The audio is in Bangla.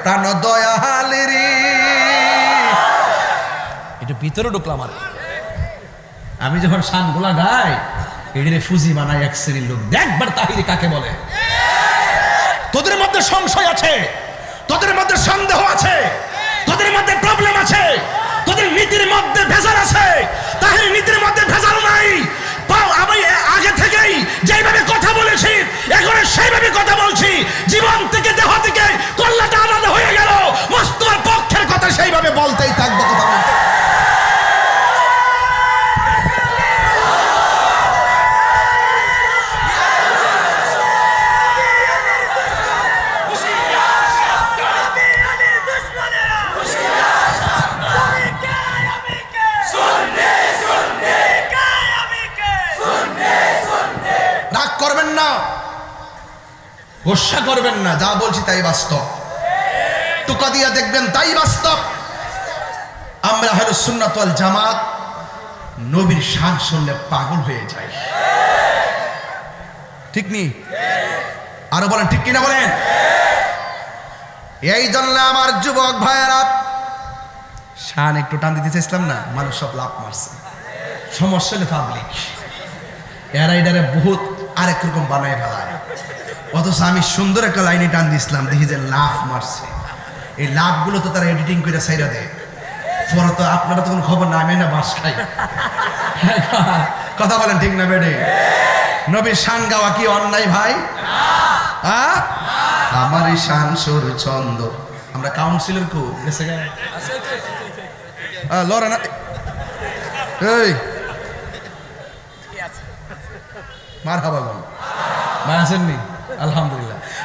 প্রাণ দয়ালেরি। একটু ভিতরে ঢুকলাম। আর আমি যখন শানগুলা গাই এডিরে ফুজি বানাই এক শ্রেণীর লোক। দেখবার তাহিরি কাকে বলে। তোদের মধ্যে সংশয় আছে, তোদের মধ্যে সন্দেহ আছে, তোদের মধ্যে প্রবলেম আছে, তোদের নীতির মধ্যে ভেজাল আছে। তাহিরি নীতির মধ্যে ভেজাল নাই। আমি আগে থেকেই যেইভাবে কথা বলেছি এখন সেইভাবে কথা বলছি। জীবন থেকে দেহ থেকে কল্লাটা আলাদা হয়ে গেল, মস্তমার পক্ষের কথা সেইভাবে বলতেই থাকবো, কথা বলতে। গোসা করবেন না, যা বলছি তাই বাস্তব। টুকা দিয়া দেখবেন তাই বাস্তব। আমরা আহলে সুন্নাত ওয়াল জামাত নবীর শান শুনলে পাগল হয়ে যাই। ঠিক নি? আরো বলেন ঠিক কিনা বলেন। এই জন্য আমার যুবক ভাইয়েরা শান একটু টান দিতে চাইছিলাম না, মানুষ সব লাভ মারছে। সমস্যা হলে পাবলিক এরা এটারে বহুত আরেক রকম বানায় ফেলায়। অথচ আমি সুন্দর একটা লাইনে টান দিয়েছিলাম, দেখি যে লাভ মারছে। এই লাভগুলো তো তারা এডিটিং করে সাইরা দেয়। পরে তো আপনারা তো কোনো খবর না, আমি না বাস খাই। কথা বলেন ঠিক না বেডে? নবীর শান গাওয়া কি অন্যায় ভাই? আমার এই শান সুর ছন্দ। আমরা কাউন্সিলর কো গেছে গা লড়া না। এই মারহাবা বল, ভাই আছেননি? আলহামদুলিল্লাহ।